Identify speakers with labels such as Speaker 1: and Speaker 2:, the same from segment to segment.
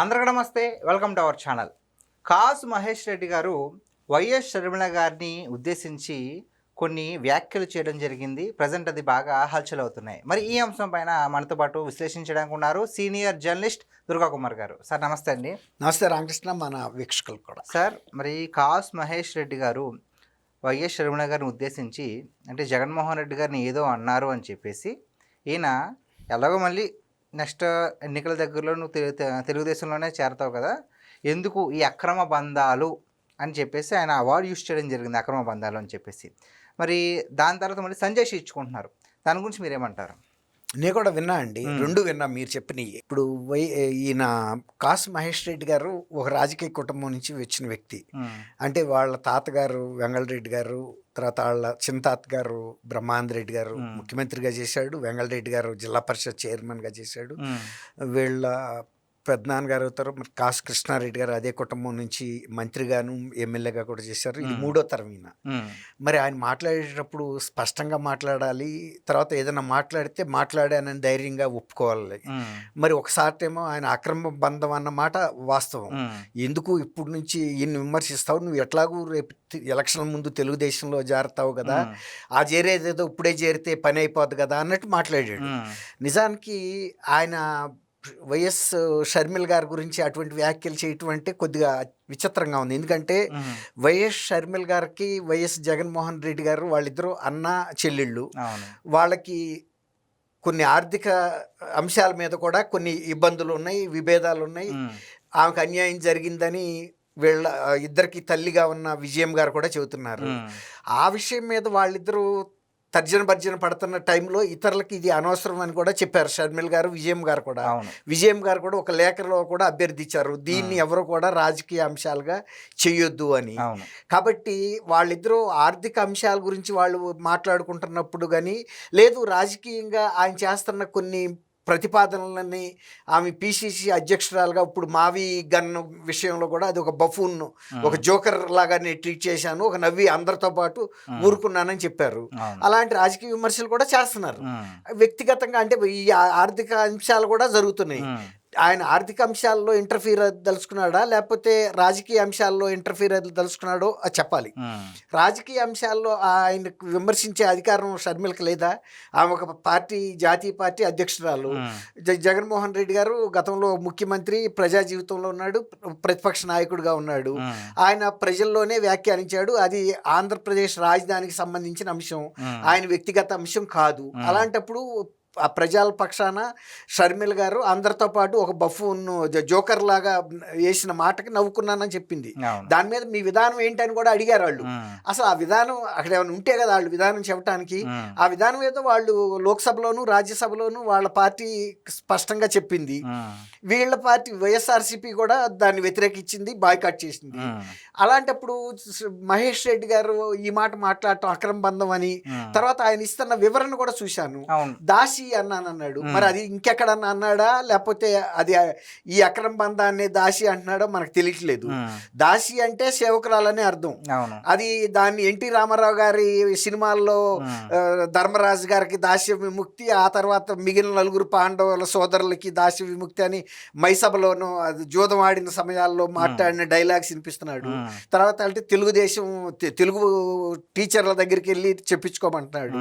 Speaker 1: అందరికీ నమస్తే, welcome to our channel. కాసు మహేష్ రెడ్డి గారు వైఎస్ షర్మిల గారిని ఉద్దేశించి కొన్ని వ్యాఖ్యలు చేయడం జరిగింది. ప్రజెంట్ అది బాగా హల్చల్ అవుతున్నాయి. మరి ఈ అంశం పైన మనతో పాటు విశ్లేషించడానికి ఉన్నారు సీనియర్ జర్నలిస్ట్ దుర్గా కుమార్ గారు. సార్ నమస్తే అండి.
Speaker 2: నమస్తే రామకృష్ణ, మన వీక్షకులు కూడా.
Speaker 1: సార్, మరి కాసు మహేష్ రెడ్డి గారు వైఎస్ షర్మిల గారిని ఉద్దేశించి అంటే జగన్మోహన్ రెడ్డి గారిని ఏదో అన్నారు అని చెప్పేసి ఈయన ఎలాగో మళ్ళీ నెక్స్ట్ ఎన్నికల దగ్గరలో నువ్వు తెలుగుదేశంలోనే చేరతావు కదా, ఎందుకు ఈ అక్రమ బంధాలు అని చెప్పేసి ఆయన అవార్డు యూజ్ చేయడం జరిగింది, అక్రమ బంధాలు అని చెప్పేసి. మరి దాని తర్వాత మళ్ళీ సంజయ్ ఇచ్చుకుంటున్నారు. దాని గురించి మీరేమంటారు?
Speaker 2: నేను కూడా విన్నా అండి, రెండు విన్నా మీరు చెప్పినవి. ఇప్పుడు ఈయన కాసు మహేష్ రెడ్డి గారు ఒక రాజకీయ కుటుంబం నుంచి వచ్చిన వ్యక్తి. అంటే వాళ్ళ తాతగారు వెంగళరెడ్డి గారు, తర్వాత వాళ్ళ చింతాత్ గారు బ్రహ్మానంద రెడ్డి గారు ముఖ్యమంత్రిగా చేశాడు, వెంగళరెడ్డి గారు జిల్లా పరిషత్ చైర్మన్గా చేశాడు, వీళ్ళ పెద్దనాన్నగారు అవుతారు. మరి కాసు కృష్ణారెడ్డి గారు అదే కుటుంబం నుంచి మంత్రిగాను ఎమ్మెల్యేగా కూడా చేశారు. ఇది మూడో తరం ఈయన. మరి ఆయన మాట్లాడేటప్పుడు స్పష్టంగా మాట్లాడాలి, తర్వాత ఏదైనా మాట్లాడితే మాట్లాడానని ధైర్యంగా ఒప్పుకోవాలి. మరి ఒకసారిమో ఆయన అక్రమ బంధం అన్నమాట వాస్తవం. ఎందుకు ఇప్పుడు నుంచి ఈయన్ని విమర్శిస్తావు, నువ్వు ఎట్లాగూ రేపు ఎలక్షన్ ముందు తెలుగుదేశంలో చేరతావు కదా, ఆ చేరేదేదో ఇప్పుడే చేరితే పని అయిపోద్ది కదా అన్నట్టు మాట్లాడాడు. నిజానికి ఆయన వైఎస్ షర్మిల గారి గురించి అటువంటి వ్యాఖ్యలు చేయటం అంటే కొద్దిగా విచిత్రంగా ఉంది. ఎందుకంటే వైఎస్ షర్మిల గారికి వైఎస్ జగన్మోహన్ రెడ్డి గారు వాళ్ళిద్దరూ అన్న చెల్లెళ్ళు. వాళ్ళకి కొన్ని ఆర్థిక అంశాల మీద కూడా కొన్ని ఇబ్బందులు ఉన్నాయి, విభేదాలు ఉన్నాయి. ఆమెకు అన్యాయం జరిగిందని వీళ్ళ ఇద్దరికి తల్లిగా ఉన్న విజయం గారు కూడా చెబుతున్నారు. ఆ విషయం మీద వాళ్ళిద్దరూ తర్జన భర్జన పడుతున్న టైంలో ఇతరులకి ఇది అనవసరం అని కూడా చెప్పారు షర్మిల గారు, విజయం గారు కూడా. విజయం గారు కూడా ఒక లేఖలో కూడా అభ్యర్థించారు, దీన్ని ఎవరు కూడా రాజకీయ అంశాలుగా చెయ్యొద్దు అని. కాబట్టి వాళ్ళిద్దరూ ఆర్థిక అంశాల గురించి వాళ్ళు మాట్లాడుకుంటున్నప్పుడు కానీ, లేదు రాజకీయంగా ఆయన చేస్తున్న కొన్ని ప్రతిపాదనలని, ఆమె పిసిసి అధ్యక్షురాలుగా ఇప్పుడు మావి గన్ విషయంలో కూడా అది ఒక బఫూన్, ఒక జోకర్ లాగా నేను ట్రీట్ చేశాను, ఒక నవ్వి అందరితో పాటు ఊరుకున్నానని చెప్పారు. అలాంటి రాజకీయ విమర్శలు కూడా చేస్తున్నారు వ్యక్తిగతంగా. అంటే ఈ ఆర్థిక అంశాలు కూడా జరుగుతున్నాయి. ఆయన ఆర్థిక అంశాల్లో ఇంటర్ఫీర్ దలుచుకున్నాడా లేకపోతే రాజకీయ అంశాల్లో ఇంటర్ఫీర్ దలుచుకున్నాడో అది చెప్పాలి. రాజకీయ అంశాల్లో ఆయనకు విమర్శించే అధికారం షర్మిలకు లేదా? ఆమె ఒక పార్టీ, జాతీయ పార్టీ అధ్యక్షురాలు. జగన్మోహన్ రెడ్డి గారు గతంలో ముఖ్యమంత్రి, ప్రజా జీవితంలో ఉన్నాడు, ప్రతిపక్ష నాయకుడిగా ఉన్నాడు. ఆయన ప్రజల్లోనే వ్యాఖ్యానించాడు, అది ఆంధ్రప్రదేశ్ రాజధానికి సంబంధించిన అంశం, ఆయన వ్యక్తిగత అంశం కాదు. అలాంటప్పుడు ఆ ప్రజల పక్షాన షర్మిల గారు అందరితో పాటు ఒక బఫూన్, జోకర్ లాగా వేసిన మాటకి నవ్వుకున్నానని చెప్పింది. దాని మీద మీ విధానం ఏంటని కూడా అడిగారు వాళ్ళు. అసలు ఆ విధానం అక్కడ ఏమైనా ఉంటే కదా వాళ్ళు విధానం చెప్పడానికి. ఆ విధానం ఏదో వాళ్ళు లోక్సభలోను రాజ్యసభలోను వాళ్ళ పార్టీ స్పష్టంగా చెప్పింది. వీళ్ళ పార్టీ వైఎస్ఆర్సీపీ కూడా దాన్ని వ్యతిరేకించింది, బాయ్కాట్ చేసింది. అలాంటప్పుడు మహేష్ రెడ్డి గారు ఈ మాట మాట్లాడటం అక్రమ బంధం అని, తర్వాత ఆయన ఇస్తున్న వివరణ కూడా చూశాను, దాసి అన్నాడు. మరి అది ఇంకెక్కడన్నా అన్నాడా లేకపోతే అది ఈ అక్రమ బంధాన్ని దాసి అంటున్నాడో మనకు తెలియట్లేదు. దాసి అంటే సేవకురాలని అర్థం. అది దాన్ని ఎన్టీ రామారావు గారి సినిమాల్లో ధర్మరాజు గారికి దాస్య విముక్తి, ఆ తర్వాత మిగిలిన నలుగురు పాండవుల సోదరులకి దాస్య విముక్తి అని మైసభలోనూ అది జూదం ఆడిన సమయాల్లో మాట్లాడిన డైలాగ్స్ వినిపిస్తున్నాడు. తర్వాత అంటే తెలుగు టీచర్ల దగ్గరికి వెళ్ళి చెప్పించుకోమంటున్నాడు.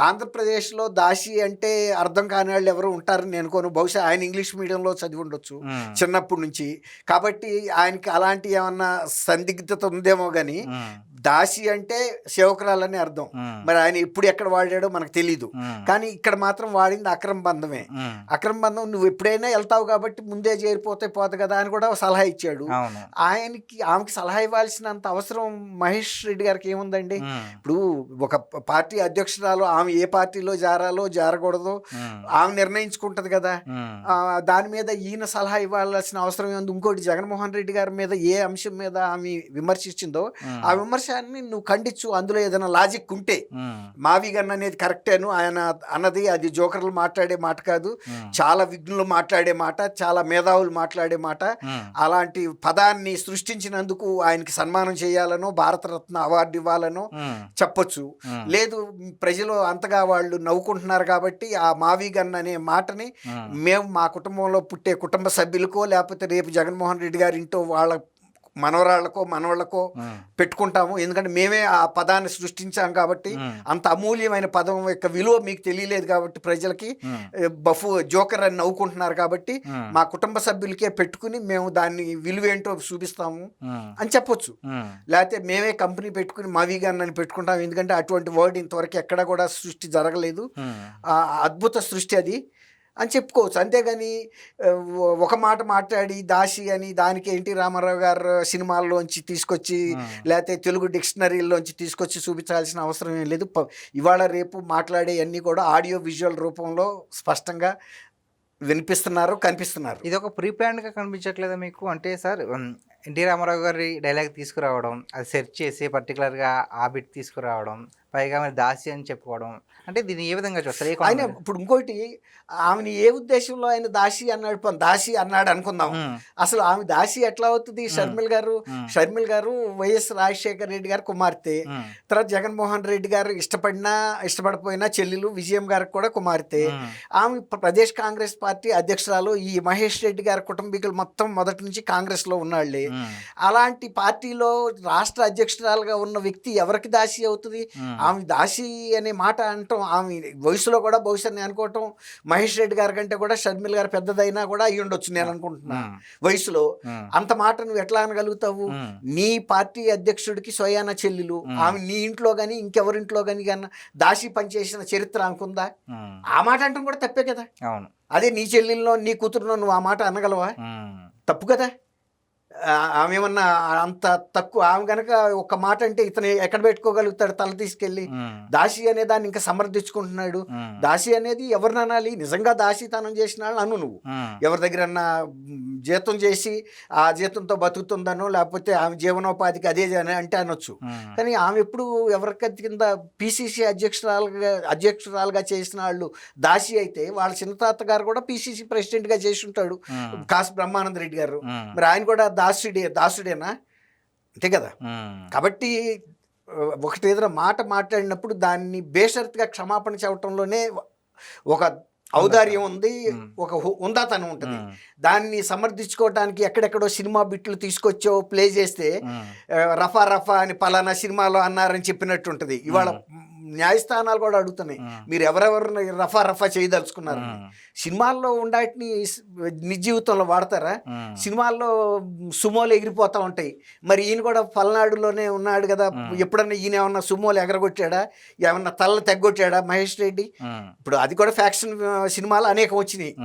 Speaker 2: ఆంధ్రప్రదేశ్లో దాసి అంటే అర్థం కాని వాళ్ళు ఎవరు ఉంటారని నేను అనుకోను. బహుశా ఆయన ఇంగ్లీష్ మీడియంలో చదివి ఉండొచ్చు చిన్నప్పటి నుంచి, కాబట్టి ఆయనకి అలాంటి ఏమన్నా సందిగ్ధత ఉందేమో కానీ దాసి అంటే సేవకురాలని అర్థం. మరి ఆయన ఇప్పుడు ఎక్కడ వాడాడో మనకు తెలీదు, కానీ ఇక్కడ మాత్రం వాడింది అక్రమ బంధమే. అక్రమ బంధం నువ్వు ఎప్పుడైనా వెళ్తావు కాబట్టి ముందే చేరిపోతే పోదు కదా అని కూడా సలహా ఇచ్చాడు. ఆమెకి సలహా ఇవ్వాల్సినంత అవసరం మహేష్ రెడ్డి గారికి ఏముందండి? ఇప్పుడు ఒక పార్టీ అధ్యక్షురాలు, ఆమె ఏ పార్టీలో జారాలో జారకూడదో ఆమె నిర్ణయించుకుంటది కదా. దాని మీద ఈయన సలహా ఇవ్వాల్సిన అవసరం ఏముంది? ఇంకోటి, జగన్మోహన్ రెడ్డి గారి మీద ఏ అంశం మీద ఆమె విమర్శించిందో ఆ విమర్శ అవకాశాన్ని నువ్వు ఖండించు, అందులో ఏదైనా లాజిక్ ఉంటే. మావి గన్ అనేది కరెక్టేను, ఆయన అన్నది అది జోకర్లు మాట్లాడే మాట కాదు, చాలా విఘ్నులు మాట్లాడే మాట, చాలా మేధావులు మాట్లాడే మాట. అలాంటి పదాన్ని సృష్టించినందుకు ఆయనకి సన్మానం చేయాలనో భారతరత్న అవార్డు ఇవ్వాలనో చెప్పొచ్చు. లేదు ప్రజలు అంతగా వాళ్ళు నవ్వుకుంటున్నారు కాబట్టి ఆ మావి గన్ అనే మాటని మేము మా కుటుంబంలో పుట్టే కుటుంబ సభ్యులకో లేకపోతే రేపు జగన్మోహన్ రెడ్డి గారి ఇంట్లో వాళ్ళ మనవరాళ్ళకో మనవాళ్ళకో పెట్టుకుంటాము. ఎందుకంటే మేమే ఆ పదాన్ని సృష్టించాం కాబట్టి, అంత అమూల్యమైన పదం యొక్క విలువ మీకు తెలియలేదు కాబట్టి ప్రజలకి జోకర్ అని నవ్వుకుంటున్నారు కాబట్టి మా కుటుంబ సభ్యులకే పెట్టుకుని మేము దాన్ని విలువ ఏంటో చూపిస్తాము అని చెప్పొచ్చు. లేకపోతే మేమే కంపెనీ పెట్టుకుని మావిగాన్ అని పెట్టుకుంటాం, ఎందుకంటే అటువంటి వర్డ్ ఇంతవరకు ఎక్కడ కూడా సృష్టి జరగలేదు, అద్భుత సృష్టి అది అని చెప్పుకోవచ్చు. అంతేగాని ఒక మాట మాట్లాడి దాసి అని దానికి ఎన్టీ రామారావు గారు సినిమాల్లోంచి తీసుకొచ్చి లేకపోతే తెలుగు డిక్షనరీలోంచి తీసుకొచ్చి చూపించాల్సిన అవసరం ఏం లేదు. ఇవాళ రేపు మాట్లాడే అన్నీ కూడా ఆడియో విజువల్ రూపంలో స్పష్టంగా వినిపిస్తున్నారు, కనిపిస్తున్నారు.
Speaker 1: ఇది ఒక ప్రీ ప్లాన్డ్గా కనిపించట్లేదా మీకు? అంటే సార్ ఎన్టీ రామారావు గారి డైలాగ్ తీసుకురావడం, అది సెర్చ్ చేసి పర్టికులర్గా ఆ బిట్ తీసుకురావడం, పైగా మరి దాసి అని చెప్పుకోవడం, అంటే దీన్ని ఏ విధంగా చూస్తారు?
Speaker 2: ఆయన ఇప్పుడు ఇంకోటి, ఆమెని ఏ ఉద్దేశంలో ఆయన దాసి అన్నాడు అనుకుందాం. అసలు ఆమె దాసి ఎట్లా అవుతుంది? షర్మిల్ గారు వైఎస్ రాజశేఖర రెడ్డి గారి కుమార్తె, తర్వాత జగన్మోహన్ రెడ్డి గారు ఇష్టపడపోయినా చెల్లెలు విజయం గారికి కూడా కుమార్తె. ఆమె ప్రదేశ్ కాంగ్రెస్ పార్టీ అధ్యక్షురాలు. ఈ మహేష్ రెడ్డి గారి కుటుంబీకులు మొత్తం మొదటి నుంచి కాంగ్రెస్ లో ఉన్నాళ్లే. అలాంటి పార్టీలో రాష్ట్ర అధ్యక్షురాలుగా ఉన్న వ్యక్తి ఎవరికి దాసి అవుతుంది? ఆమె దాసి అనే మాట అంటాం. ఆమె వయసులో కూడా బహుశా నేను అనుకోవటం మహేష్ రెడ్డి గారి కంటే కూడా షర్మిల్ గారు పెద్దదైనా కూడా అయ్యి ఉండొచ్చు నేను అనుకుంటున్నా వయసులో. అంత మాట నువ్వు ఎట్లా అనగలుగుతావు? నీ పార్టీ అధ్యక్షుడికి స్వయాన చెల్లెలు, ఆమె నీ ఇంట్లో కానీ ఇంకెవరింట్లో కానీ దాసి పనిచేసిన చరిత్ర అనుకుందా? ఆ మాట అంటాం కూడా తప్పే కదా. అదే నీ చెల్లెల్లో నీ కూతురులో నువ్వు ఆ మాట అనగలవా? తప్పు కదా. ఆమె ఏమన్నా అంత తక్కువ? ఆమె కనుక ఒక మాట అంటే ఇతను ఎక్కడ పెట్టుకోగలుగుతాడు తల తీసుకెళ్ళి? దాసి అనే దాన్ని ఇంకా సమర్థించుకుంటున్నాడు. దాసి అనేది ఎవరిని అనాలి? నిజంగా దాసితనం చేసిన వాళ్ళు అను నువ్వు. ఎవరి దగ్గరన్నా జీతం చేసి ఆ జీతంతో బతుకుతుందనో లేకపోతే ఆమె జీవనోపాధికి అదే అంటే అనొచ్చు. కానీ ఆమె ఎప్పుడు ఎవరికి కింద పిసిసి అధ్యక్షురాలుగా చేసిన వాళ్ళు దాసి అయితే, వాళ్ళ చిన్నతాత గారు కూడా పిసిసి ప్రెసిడెంట్ గా చేసి ఉంటాడు, కాసు బ్రహ్మానంద రెడ్డి గారు. మరి ఆయన కూడా దాసుడేనా? అంతే కదా. కాబట్టి ఒకటి ఏదైనా మాట మాట్లాడినప్పుడు దాన్ని బేషరతుగా క్షమాపణ చెప్పడంలోనే ఒక ఔదార్యం ఉంది, ఒక ఉందాతనం ఉంటుంది. దాన్ని సమర్థించుకోవడానికి ఎక్కడెక్కడో సినిమా బిట్లు తీసుకొచ్చో ప్లే చేస్తే రఫా అని పలానా సినిమాలో అన్నారని చెప్పినట్టు ఉంటుంది. ఇవాళ న్యాయస్థానాలు కూడా అడుగుతున్నాయి, మీరు ఎవరెవరిని రఫా చేయదలుచుకున్నారు? సినిమాల్లో ఉండాటిని నిజ జీవితంలో వాడతారా? సినిమాల్లో సుమోలు ఎగిరిపోతూ ఉంటాయి. మరి ఈయన కూడా పల్నాడులోనే ఉన్నాడు కదా, ఎప్పుడన్నా ఈయన ఏమన్నా సుమోలు ఎగరగొట్టాడా? ఏమన్నా తల్ల తెగ్గొట్టాడా మహేష్ రెడ్డి? ఇప్పుడు అది కూడా ఫ్యాక్షన్ సినిమాలు అనేకం వచ్చినాయి.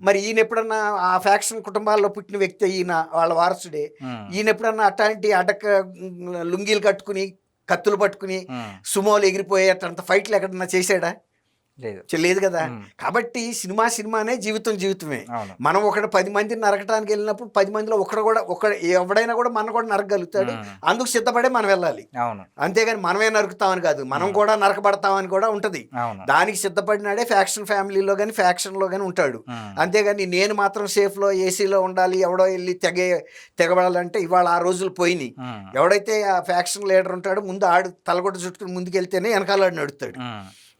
Speaker 2: మరి ఈయన ఎప్పుడన్నా ఆ ఫ్యాక్షన్ కుటుంబాల్లో పుట్టిన వ్యక్తి, ఈయన వాళ్ళ వారసుడే. ఈయన ఎప్పుడన్నా అట్లాంటి అడ్డక లుంగీలు కట్టుకుని కత్తులు పట్టుకుని సుమోలు ఎగిరిపోయేటంత ఫైట్లు ఎక్కడన్నా చేశాడా? లేదు కదా. కాబట్టి సినిమానే, జీవితమే. మనం 10 మందిని నరకటానికి వెళ్ళినప్పుడు 10 మందిలో ఎవడైనా కూడా మనం కూడా నరకగలుగుతాడు. అందుకు సిద్ధపడే మనం వెళ్ళాలి. అంతేగాని మనమే నరుకుతామని కాదు, మనం కూడా నరకబడతామని కూడా ఉంటది. దానికి సిద్ధపడినాడే ఫ్యాక్షన్ ఫ్యామిలీలో కానీ ఫ్యాక్షన్ లో కానీ ఉంటాడు. అంతేగాని నేను మాత్రం సేఫ్ లో ఏసీలో ఉండాలి, ఎవడో వెళ్ళి తెగబడాలంటే ఇవాళ ఆ రోజులు పోయినాయి. ఎవడైతే ఆ ఫ్యాక్షన్ లీడర్ ఉంటాడో ముందు ఆడు తలగొట్ట చుట్టుకుని ముందుకెళ్తేనే వెనకాల నడుస్తాడు.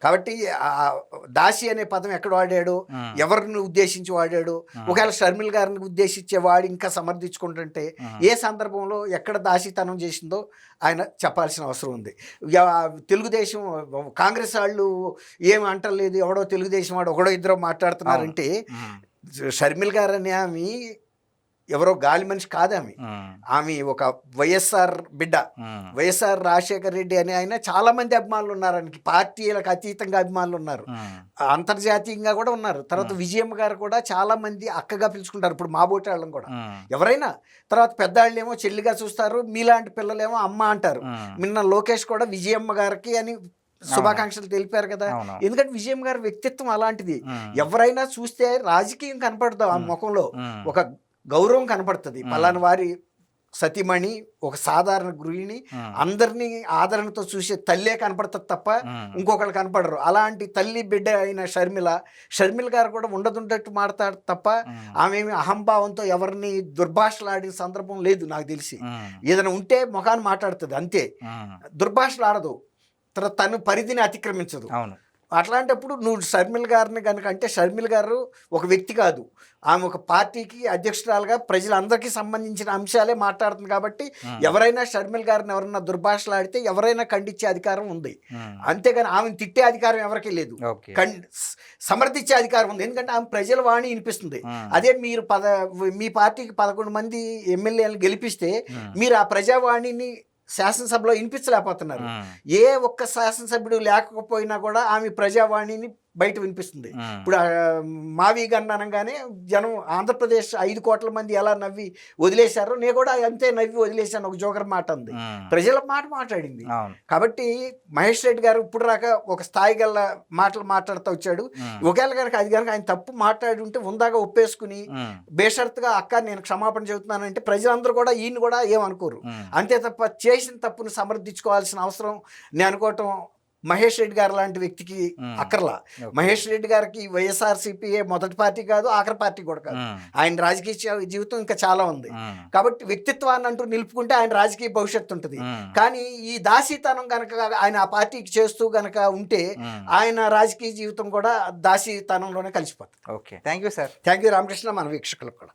Speaker 2: కాబట్టి దాసి అనే పదం ఎక్కడ వాడాడు, ఎవరిని ఉద్దేశించి వాడాడు? ఒకవేళ షర్మిల్ గారిని ఉద్దేశించే వాడు ఇంకా సమర్థించుకుంటుంటే ఏ సందర్భంలో ఎక్కడ దాసితనం చేసిందో ఆయన చెప్పాల్సిన అవసరం ఉంది. తెలుగుదేశం కాంగ్రెస్ వాళ్ళు ఏమి అంటలేదు, ఎవడో తెలుగుదేశం వాడు ఒకడో ఇద్దరు మాట్లాడుతున్నారంటే షర్మిల్ గారు అనే ఆమె ఎవరో గాలి మనిషి కాదు. ఆమె ఒక వైఎస్ఆర్ బిడ్డ. వైఎస్ఆర్ రాజశేఖర రెడ్డి అని ఆయన చాలా మంది అభిమానులు ఉన్నారు, ఆయనకి పార్టీలకు అతీతంగా అభిమానులు ఉన్నారు, అంతర్జాతీయంగా కూడా ఉన్నారు. తర్వాత విజయమ్మ గారు కూడా చాలా మంది అక్కగా పిలుచుకుంటారు ఇప్పుడు మా బోటి వాళ్ళని కూడా ఎవరైనా. తర్వాత పెద్దవాళ్ళేమో చెల్లిగా చూస్తారు, మీలాంటి పిల్లలేమో అమ్మ అంటారు. నిన్న లోకేష్ కూడా విజయమ్మ గారికి అని శుభాకాంక్షలు తెలిపారు కదా. ఎందుకంటే విజయమ్మ గారి వ్యక్తిత్వం అలాంటిది. ఎవరైనా చూస్తే రాజకీయం కనపడదు ఆ ముఖంలో, ఒక గౌరవం కనపడుతుంది. పలానా వారి సతీమణి, ఒక సాధారణ గృహిణి, అందరినీ ఆదరణతో చూసే తల్లే కనపడుతుంది తప్ప ఇంకొకళ్ళు కనపడరు. అలాంటి తల్లి బిడ్డ అయిన షర్మిల గారు కూడా ఉండదుండట్టు మాట్లాడు తప్ప ఆమె అహంభావంతో ఎవరిని దుర్భాషలాడిన సందర్భం లేదు నాకు తెలిసి. ఏదైనా ఉంటే ముఖాన్ని మాట్లాడుతుంది అంతే, దుర్భాషలు ఆడదు, తను పరిధిని అతిక్రమించదు.
Speaker 1: అవును.
Speaker 2: అట్లాంటప్పుడు నువ్వు షర్మిల గారిని కనుక అంటే, షర్మిల గారు ఒక వ్యక్తి కాదు, ఆమె ఒక పార్టీకి అధ్యక్షురాలుగా ప్రజలందరికీ సంబంధించిన అంశాలే మాట్లాడుతుంది. కాబట్టి ఎవరైనా షర్మిల గారిని ఎవరైనా దుర్భాషలాడితే ఎవరైనా ఖండించే అధికారం ఉంది, అంతేగాని ఆమెను తిట్టే అధికారం ఎవరికీ లేదు, సమర్థించే అధికారం ఉంది. ఎందుకంటే ఆమె ప్రజల వాణి వినిపిస్తుంది. అదే మీరు మీ పార్టీకి 11 మంది ఎమ్మెల్యేలను గెలిపిస్తే మీరు ఆ ప్రజావాణిని శాసనసభలో వినిపించలేకపోతున్నారు. ఏ ఒక్క శాసనసభ్యుడు లేకపోయినా కూడా ఆమె ప్రజావాణిని బయట వినిపిస్తుంది. ఇప్పుడు మావి గన్ అనగానే జనం ఆంధ్రప్రదేశ్ 5 కోట్ల మంది ఎలా నవ్వి వదిలేశారో నేను కూడా అంతే నవ్వి వదిలేశాను. ఒక జోకర్ మాట ఉంది, ప్రజల మాట మాట్లాడింది. కాబట్టి మహేష్ రెడ్డి గారు ఇప్పుడు రాక ఒక స్థాయి గల మాటలు మాట్లాడుతూ వచ్చాడు. ఒకవేళ కనుక అది కనుక ఆయన తప్పు మాట్లాడి ఉంటే ఉందాగా ఒప్పేసుకుని బేషరతుగా అక్క నేను క్షమాపణ చెబుతున్నానంటే ప్రజలందరూ కూడా ఈయన కూడా ఏమనుకోరు. అంతే తప్ప చేసిన తప్పును సమర్థించుకోవాల్సిన అవసరం నేను అనుకోవటం మహేష్ రెడ్డి గారు లాంటి వ్యక్తికి అక్కర్లా. మహేష్ రెడ్డి గారికి వైఎస్ఆర్సీపీ మొదటి పార్టీ కాదు, ఆఖరి పార్టీ కూడా కాదు. ఆయన రాజకీయ జీవితం ఇంకా చాలా ఉంది. కాబట్టి వ్యక్తిత్వాన్ని అంటూ నిలుపుకుంటే ఆయన రాజకీయ భవిష్యత్తు ఉంటుంది. కానీ ఈ దాసీతనం కనుక ఆయన ఆ పార్టీకి చేస్తూ గనక ఉంటే ఆయన రాజకీయ జీవితం కూడా దాసీతనంలోనే కలిసిపోతుంది.
Speaker 1: Okay, thank you sir.
Speaker 2: Thank you Ramakrishna, మన వీక్షకులకు కూడా.